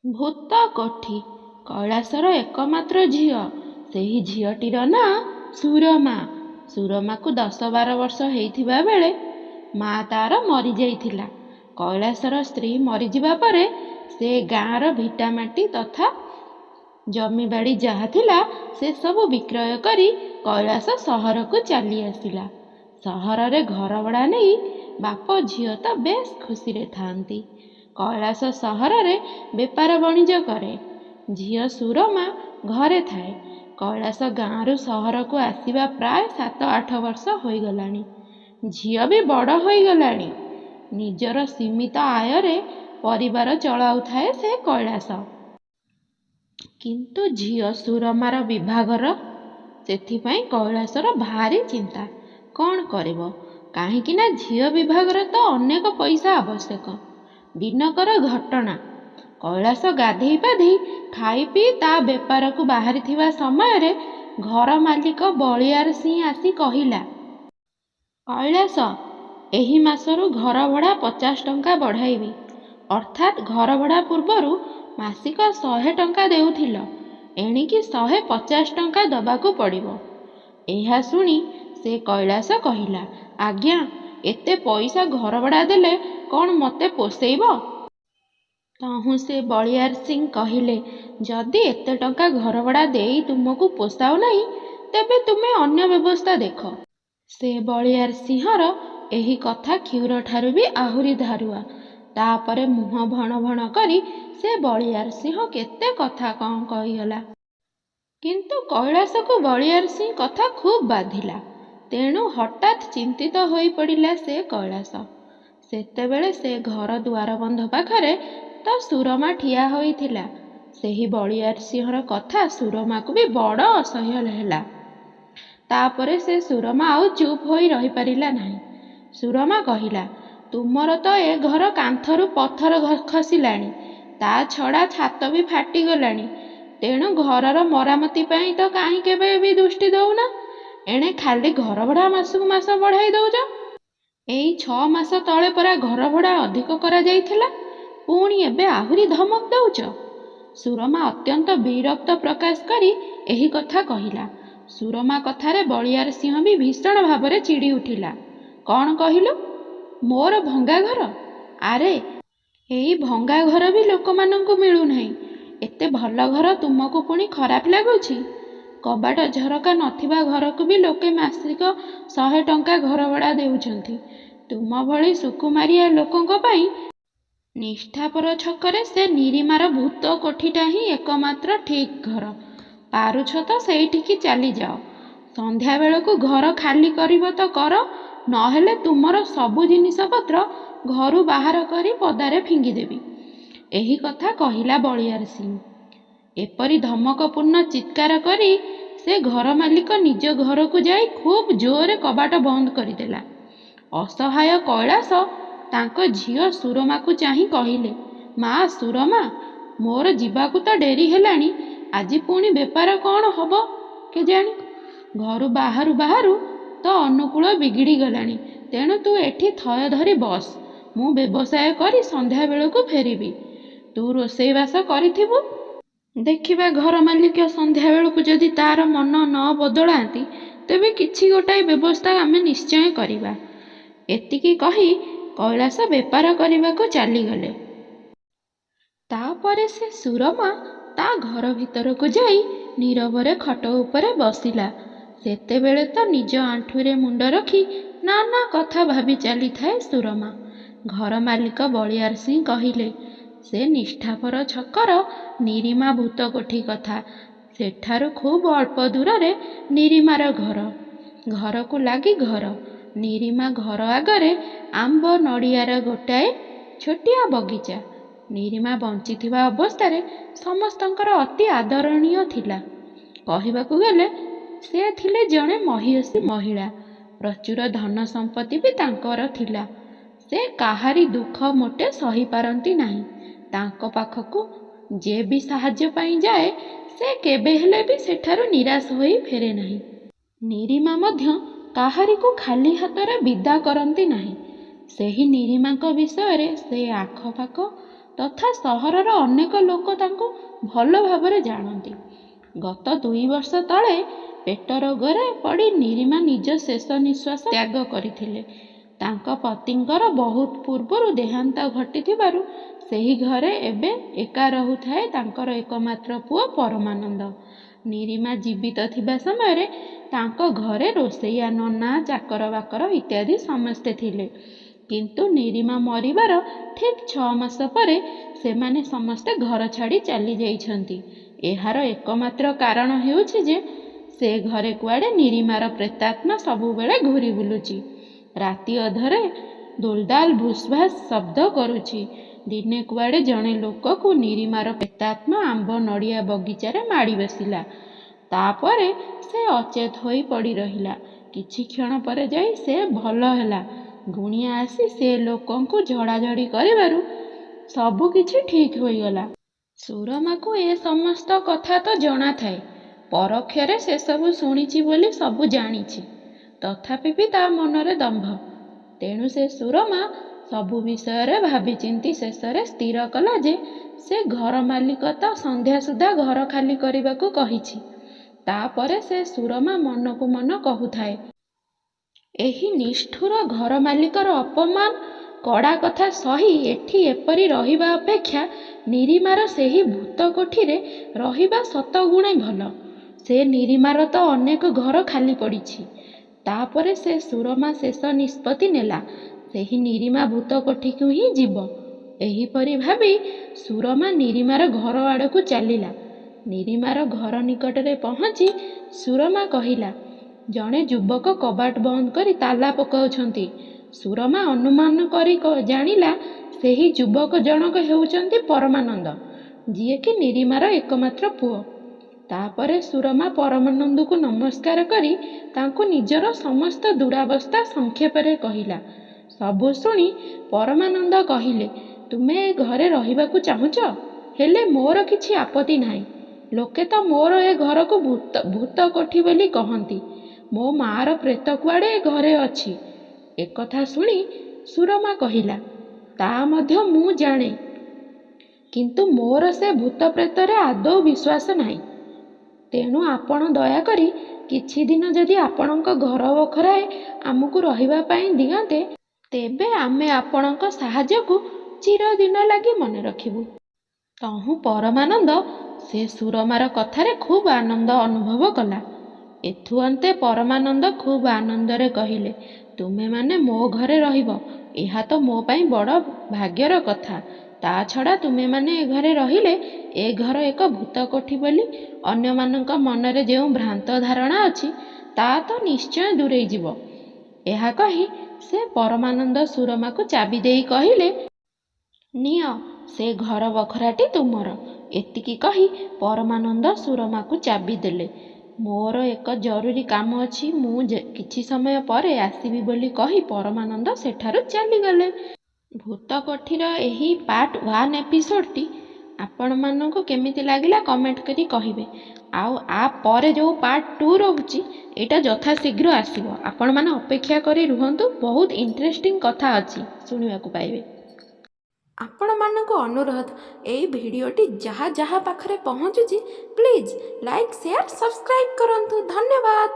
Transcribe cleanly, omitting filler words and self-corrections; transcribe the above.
ଭୂତ କୋଠି କୈଳାସର ଏକମାତ୍ର ଝିଅ। ସେହି ଝିଅଟିର ନାଁ ସୁରମା। ସୁରମାକୁ 10-12 ବର୍ଷ ହେଇଥିବା ବେଳେ ମା ତାର ମରିଯାଇଥିଲା। କୈଳାସର ସ୍ତ୍ରୀ ମରିଯିବା ପରେ ସେ ଗାଁର ଭିଟାମାଟି ତଥା ଜମିବାଡ଼ି ଯାହା ଥିଲା ସେସବୁ ବିକ୍ରୟ କରି କୈଳାସ ସହରକୁ ଚାଲି ଆସିଲା। ସହରରେ ଘର ଭଡ଼ା ନେଇ ବାପ ଝିଅ ତ ବେଶ୍ ଖୁସିରେ ଥାଆନ୍ତି। କୈଳାସ ସହରରେ ବେପାର ବଣିଜ କରେ। ଝିଅ ସୁରମା ଘରେ ଥାଏ। କୈଳାସ ଗାଁରୁ ସହରକୁ ଆସିବା ପ୍ରାୟ 7-8 ବର୍ଷ ହୋଇଗଲାଣି। ଝିଅ ବି ବଡ଼ ହୋଇଗଲାଣି। ନିଜର ସୀମିତ ଆୟରେ ପରିବାର ଚଳାଉଥାଏ ସେ କୈଳାସ। କିନ୍ତୁ ଝିଅ ସୁରମାର ବିଭାଘର, ସେଥିପାଇଁ କୈଳାସର ଭାରି ଚିନ୍ତା। କ'ଣ କରିବ? କାହିଁକି ନା ଝିଅ ବିଭାଘର ତ ଅନେକ ପଇସା ଆବଶ୍ୟକ। ଦିନକର ଘଟଣା, କୈଳାସ ଗାଧେଇ ପାଧେଇ ଖାଇ ପିଇ ତା ବେପାରକୁ ବାହାରିଥିବା ସମୟରେ ଘର ମାଲିକ ବଳିଆର ସିଂ ଆସି କହିଲା, କୈଳାସ, ଏହି ମାସରୁ ଘର ଭଡ଼ା 50 ଟଙ୍କା ବଢ଼ାଇବି। ଅର୍ଥାତ୍ ଘର ଭଡ଼ା ପୂର୍ବରୁ ମାସିକ 100 ଟଙ୍କା ଦେଉଥିଲ, ଏଣିକି 150 ଟଙ୍କା ଦେବାକୁ ପଡ଼ିବ। ଏହା ଶୁଣି ସେ କୈଳାସ କହିଲା, ଆଜ୍ଞା, ଏତେ ପଇସା ଘର ଭଡ଼ା ଦେଲେ କ'ଣ ମୋତେ ପୋଷେଇବ? ତହୁଁ ସେ ବଳିଆର ସିଂ କହିଲେ, ଯଦି ଏତେ ଟଙ୍କା ଘର ଭଡ଼ା ଦେଇ ତୁମକୁ ପୋଷାଉ ନାହିଁ, ତେବେ ତୁମେ ଅନ୍ୟ ବ୍ୟବସ୍ଥା ଦେଖ। ସେ ବଳିଆର ସିଂହର ଏହି କଥା କ୍ଷୀରଠାରୁ ବି ଆହୁରି ଧାରୁଆ। ତାପରେ ମୁହଁ ଭଣ ଭଣ କରି ସେ ବଳିଆର ସିଂହ କେତେ କଥା କ'ଣ କହିଗଲା। କିନ୍ତୁ କୈଳାସକୁ ବଳିଆର ସିଂ କଥା ଖୁବ୍ ବାଧିଲା। ତେଣୁ ହଠାତ୍ ଚିନ୍ତିତ ହୋଇପଡ଼ିଲା ସେ କୈଳାସ। ସେତେବେଳେ ସେ ଘର ଦୁଆରବନ୍ଧ ପାଖରେ ତ ସୁରମା ଠିଆ ହୋଇଥିଲା। ସେହି ବଳିଆର ସିଂହର କଥା ସୁରମାକୁ ବି ବଡ଼ ଅସହ୍ୟ ହେଲା। ତାପରେ ସେ ସୁରମା ଆଉ ଚୁପ୍ ହୋଇ ରହିପାରିଲା ନାହିଁ। ସୁରମା କହିଲା, ତୁମର ତ ଏ ଘର କାନ୍ଥରୁ ପଥର ଖସିଲାଣି, ତା ଛଡ଼ା ଛାତ ବି ଫାଟିଗଲାଣି। ତେଣୁ ଘରର ମରାମତି ପାଇଁ ତ କାହିଁ କେବେ ବି ଦୃଷ୍ଟି ଦେଉନ। ଏଣେ ଖାଲି ଘର ଭଡ଼ା ମାସକୁ ମାସ ବଢ଼ାଇ ଦେଉଛ। ଏଇ 6 ମାସ ତଳେ ପରା ଘର ଭଡ଼ା ଅଧିକ କରାଯାଇଥିଲା, ପୁଣି ଏବେ ଆହୁରି ଧମକ ଦେଉଛ। ସୁରମା ଅତ୍ୟନ୍ତ ବିରକ୍ତ ପ୍ରକାଶ କରି ଏହି କଥା କହିଲା। ସୁରମା କଥାରେ ବଳିଆର ସିଂହ ବି ଭୀଷଣ ଭାବରେ ଚିଡ଼ି ଉଠିଲା। କ'ଣ କହିଲୁ? ମୋର ଭଙ୍ଗା ଘର? ଆରେ, ଏଇ ଭଙ୍ଗା ଘର ବି ଲୋକମାନଙ୍କୁ ମିଳୁନାହିଁ। ଏତେ ଭଲ ଘର ତୁମକୁ ପୁଣି ଖରାପ ଲାଗୁଛି? କବାଟ ଝରକା ନଥିବା ଘରକୁ ବି ଲୋକେ ମାସିକ 100 ଟଙ୍କା ଘର ଭଡ଼ା ଦେଉଛନ୍ତି। ତୁମ ଭଳି ସୁକୁମାରିଆ ଲୋକଙ୍କ ପାଇଁ ନିଷ୍ଠାପର ଛକରେ ସେ ନିରିମାର ଭୂତ କୋଠିଟା ହିଁ ଏକମାତ୍ର ଠିକ୍ ଘର। ପାରୁଛ ତ ସେଇଠିକି ଚାଲିଯାଅ। ସନ୍ଧ୍ୟାବେଳକୁ ଘର ଖାଲି କରିବ ତ କର, ନହେଲେ ତୁମର ସବୁ ଜିନିଷପତ୍ର ଘରୁ ବାହାର କରି ପଦାରେ ଫିଙ୍ଗିଦେବି। ଏହି କଥା କହିଲା ବଳିଆର ସିଂ। ଏପରି ଧମକପୂର୍ଣ୍ଣ ଚିତ୍କାର କରି ସେ ଘର ମାଲିକ ନିଜ ଘରକୁ ଯାଇ ଖୁବ୍ ଜୋରରେ କବାଟ ବନ୍ଦ କରିଦେଲା। ଅସହାୟ କୈଳାସ ତାଙ୍କ ଝିଅ ସୁରମାକୁ ଚାହିଁ କହିଲେ, ମା ସୁରମା, ମୋର ଯିବାକୁ ତ ଡେରି ହେଲାଣି। ଆଜି ପୁଣି ବେପାର କ'ଣ ହବ କେଜାଣି? ଘରୁ ବାହାରୁ ବାହାରୁ ତ ଅନୁକୂଳ ବିଗିଡ଼ି ଗଲାଣି। ତେଣୁ ତୁ ଏଠି ଥୟ ଧରି ବସ୍। ମୁଁ ବ୍ୟବସାୟ କରି ସନ୍ଧ୍ୟାବେଳକୁ ଫେରିବି। ତୁ ରୋଷେଇବାସ କରିଥିବୁ। ଦେଖିବା ଘର ମାଲିକ ସନ୍ଧ୍ୟାବେଳକୁ ଯଦି ତାର ମନ ନ ବଦଳାନ୍ତି, ତେବେ କିଛି ଗୋଟାଏ ବ୍ୟବସ୍ଥା ଆମେ ନିଶ୍ଚୟ କରିବା। ଏତିକି କହି କୈଳାସ ବେପାର କରିବାକୁ ଚାଲିଗଲେ। ତାପରେ ସେ ସୁରମା ତା ଘର ଭିତରକୁ ଯାଇ ନୀରବରେ ଖଟ ଉପରେ ବସିଲା। ସେତେବେଳେ ତ ନିଜ ଆଣ୍ଠୁରେ ମୁଣ୍ଡ ରଖି ନାନା କଥା ଭାବି ଚାଲିଥାଏ ସୁରମା। ଘର ମାଲିକ ବଳିଆର ସିଂ କହିଲେ, ସେ ନିଷ୍ଠାପର ଛକର ନିରିମା ଭୂତ କୋଠି କଥା। ସେଠାରୁ ଖୁବ୍ ଅଳ୍ପ ଦୂରରେ ନିରିମାର ଘର। ଘରକୁ ଲାଗି ଘର। ନିରିମା ଘର ଆଗରେ ଆମ୍ବ ନଡ଼ିଆର ଗୋଟାଏ ଛୋଟିଆ ବଗିଚା। ନିରିମା ବଞ୍ଚିଥିବା ଅବସ୍ଥାରେ ସମସ୍ତଙ୍କର ଅତି ଆଦରଣୀୟ ଥିଲା। କହିବାକୁ ଗଲେ ସେ ଥିଲେ ଜଣେ ମହିୟସୀ ମହିଳା। ପ୍ରଚୁର ଧନ ସମ୍ପତ୍ତି ବି ତାଙ୍କର ଥିଲା। ସେ କାହାରି ଦୁଃଖ ମୋଟେ ସହିପାରନ୍ତି ନାହିଁ। ତାଙ୍କ ପାଖକୁ ଯେ ବି ସାହାଯ୍ୟ ପାଇଁ ଯାଏ, ସେ କେବେ ହେଲେ ବି ସେଠାରୁ ନିରାଶ ହୋଇ ଫେରେ ନାହିଁ। ନିରିମା ମଧ୍ୟ କାହାରିକୁ ଖାଲି ହାତରେ ବିଦା କରନ୍ତି ନାହିଁ। ସେହି ନିରିମାଙ୍କ ବିଷୟରେ ସେ ଆଖପାଖ ତଥା ସହରର ଅନେକ ଲୋକ ତାଙ୍କୁ ଭଲ ଭାବରେ ଜାଣନ୍ତି। ଗତ 2 ବର୍ଷ ତଳେ ପେଟ ରୋଗରେ ପଡ଼ି ନିରିମା ନିଜ ଶେଷ ନିଶ୍ୱାସ ତ୍ୟାଗ କରିଥିଲେ। ତାଙ୍କ ପତିଙ୍କର ବହୁତ ପୂର୍ବରୁ ଦେହାନ୍ତ ଘଟିଥିବାରୁ ସେହି ଘରେ ଏବେ ଏକା ରହୁଥାଏ ତାଙ୍କର ଏକମାତ୍ର ପୁଅ ପରମାନନ୍ଦ। ନିରିମା ଜୀବିତ ଥିବା ସମୟରେ ତାଙ୍କ ଘରେ ରୋଷେଇଆ, ନନା, ଚାକର ବାକର ଇତ୍ୟାଦି ସମସ୍ତେ ଥିଲେ। କିନ୍ତୁ ନିରିମା ମରିବାର ଠିକ୍ 6 ମାସ ପରେ ସେମାନେ ସମସ୍ତେ ଘର ଛାଡ଼ି ଚାଲି ଯାଇଛନ୍ତି। ଏହାର ଏକମାତ୍ର କାରଣ ହେଉଛି ଯେ ସେ ଘରେ କୁଆଡ଼େ ନିରିମାର ପ୍ରେତାତ୍ମା ସବୁବେଳେ ଘୂରି ବୁଲୁଛି। ରାତି ଅଧରେ ଦୋଲଦାଲ ଭୁସ୍ଭାସ୍ ଶବ୍ଦ କରୁଛି। ଦିନେ କୁଆଡ଼େ ଜଣେ ଲୋକକୁ ନିରିମାର ପ୍ରେତାତ୍ମା ଆମ୍ବ ନଡ଼ିଆ ବଗିଚାରେ ମାଡ଼ି ବସିଲା। ତାପରେ ସେ ଅଚେତ ହୋଇ ପଡ଼ି ରହିଲା। କିଛି କ୍ଷଣ ପରେ ଯାଇ ସେ ଭଲ ହେଲା। ଗୁଣିଆ ଆସି ସେ ଲୋକଙ୍କୁ ଝଡ଼ାଝଡ଼ି କରିବାରୁ ସବୁ କିଛି ଠିକ୍ ହୋଇଗଲା। ସୁରମାକୁ ଏ ସମସ୍ତ କଥା ତ ଜଣାଥାଏ। ପରୋକ୍ଷରେ ସେସବୁ ଶୁଣିଛି ବୋଲି ସବୁ ଜାଣିଛି। ତଥାପି ବି ତା ମନରେ ଦମ୍ଭ। ତେଣୁ ସେ ସୁରମା ସବୁ ବିଷୟରେ ଭାବିଚିନ୍ତି ଶେଷରେ ସ୍ଥିର କଲା ଯେ ସେ ଘର ମାଲିକ ତ ସନ୍ଧ୍ୟା ସୁଦ୍ଧା ଘର ଖାଲି କରିବାକୁ କହିଛି। ତାପରେ ସେ ସୁରମା ମନକୁ ମନ କହୁଥାଏ, ଏହି ନିଷ୍ଠୁର ଘର ମାଲିକର ଅପମାନ କଡ଼ା କଥା ସହି ଏଠି ଏପରି ରହିବା ଅପେକ୍ଷା ନିରିମାର ସେହି ଭୂତ କୋଠିରେ ରହିବା ଶତଗୁଣେ ଭଲ। ସେ ନିରିମାର ତ ଅନେକ ଘର ଖାଲି ପଡ଼ିଛି। ତାପରେ ସେ ସୁରମା ଶେଷ ନିଷ୍ପତ୍ତି ନେଲା, ସେହି ନିରିମା ଭୂତ କୋଠିକୁ ହିଁ ଯିବ। ଏହିପରି ଭାବି ସୁରମା ନିରିମାର ଘର ଆଡ଼କୁ ଚାଲିଲା। ନିରିମାର ଘର ନିକଟରେ ପହଞ୍ଚି ସୁରମା କହିଲା, ଜଣେ ଯୁବକ କବାଟ ବନ୍ଦ କରି ତାଲା ପକାଉଛନ୍ତି। ସୁରମା ଅନୁମାନ କରି ଜାଣିଲା ସେହି ଯୁବକ ଜଣକ ହେଉଛନ୍ତି ପରମାନନ୍ଦ, ଯିଏକି ନିରିମାର ଏକମାତ୍ର ପୁଅ। ତାପରେ ସୁରମା ପରମାନନ୍ଦକୁ ନମସ୍କାର କରି ତାଙ୍କୁ ନିଜର ସମସ୍ତ ଦୁରାବସ୍ଥା ସଂକ୍ଷେପରେ କହିଲା। ସବୁ ଶୁଣି ପରମାନନ୍ଦ କହିଲେ, ତୁମେ ଏ ଘରେ ରହିବାକୁ ଚାହୁଁଛ? ହେଲେ ମୋର କିଛି ଆପତ୍ତି ନାହିଁ। ଲୋକେ ତ ମୋର ଏ ଘରକୁ ଭୂତ କୋଠି ବୋଲି କହନ୍ତି। ମୋ ମାଆର ପ୍ରେତ କୁଆଡ଼େ ଏ ଘରେ ଅଛି। ଏକଥା ଶୁଣି ସୁରମା କହିଲା, ତା ମଧ୍ୟ ମୁଁ ଜାଣେ, କିନ୍ତୁ ମୋର ସେ ଭୂତ ପ୍ରେତରେ ଆଦୌ ବିଶ୍ୱାସ ନାହିଁ। ତେଣୁ ଆପଣ ଦୟାକରି କିଛି ଦିନ ଯଦି ଆପଣଙ୍କ ଘର ବଖରାଏ ଆମକୁ ରହିବା ପାଇଁ ଦିଅନ୍ତେ, ତେବେ ଆମେ ଆପଣଙ୍କ ସାହାଯ୍ୟକୁ ଚିରଦିନ ଲାଗି ମନେ ରଖିବୁ। ତହୁଁ ପରମାନନ୍ଦ ସେ ସୁରମାର କଥାରେ ଖୁବ୍ ଆନନ୍ଦ ଅନୁଭବ କଲା। ଏଥୁଅନ୍ତେ ପରମାନନ୍ଦ ଖୁବ୍ ଆନନ୍ଦରେ କହିଲେ, ତୁମେମାନେ ମୋ ଘରେ ରହିବ, ଏହା ତ ମୋ ପାଇଁ ବଡ଼ ଭାଗ୍ୟର କଥା। ତା ଛଡ଼ା ତୁମେମାନେ ଏ ଘରେ ରହିଲେ ଏ ଘର ଏକ ଭୂତ କୋଠି ବୋଲି ଅନ୍ୟମାନଙ୍କ ମନରେ ଯେଉଁ ଭ୍ରାନ୍ତ ଧାରଣା ଅଛି, ତା ତ ନିଶ୍ଚୟ ଦୂରେଇ ଯିବ। ଏହା କହି ସେ ପରମାନନ୍ଦ ସୁରମାକୁ ଚାବି ଦେଇ କହିଲେ, ନିଅ, ସେ ଘର ବଖରାଟି ତୁମର। ଏତିକି କହି ପରମାନନ୍ଦ ସୁରମାକୁ ଚାବି ଦେଲେ। ମୋର ଏକ ଜରୁରୀ କାମ ଅଛି, ମୁଁ କିଛି ସମୟ ପରେ ଆସିବି ବୋଲି କହି ପରମାନନ୍ଦ ସେଠାରୁ ଚାଲିଗଲେ। ଭୂତ କୋଠିର ଏହି ପାର୍ଟ 1 ଏପିସୋଡ଼ଟି ଆପଣମାନଙ୍କୁ କେମିତି ଲାଗିଲା କମେଣ୍ଟ କରି କହିବେ। ଆଉ ଆ ପରେ ଯେଉଁ ପାର୍ଟ 2 ରହୁଛି, ଏଇଟା ଯଥାଶୀଘ୍ର ଆସିବ। ଆପଣମାନେ ଅପେକ୍ଷା କରି ରୁହନ୍ତୁ, ବହୁତ ଇଣ୍ଟରେଷ୍ଟିଂ କଥା ଅଛି, ଶୁଣିବାକୁ ପାଇବେ। ଆପଣମାନଙ୍କୁ ଅନୁରୋଧ, ଏହି ଭିଡ଼ିଓଟି ଯାହା ପାଖରେ ପହଞ୍ଚୁଛି ପ୍ଲିଜ୍ ଲାଇକ୍, ସେୟାର, ସବସ୍କ୍ରାଇବ୍ କରନ୍ତୁ। ଧନ୍ୟବାଦ।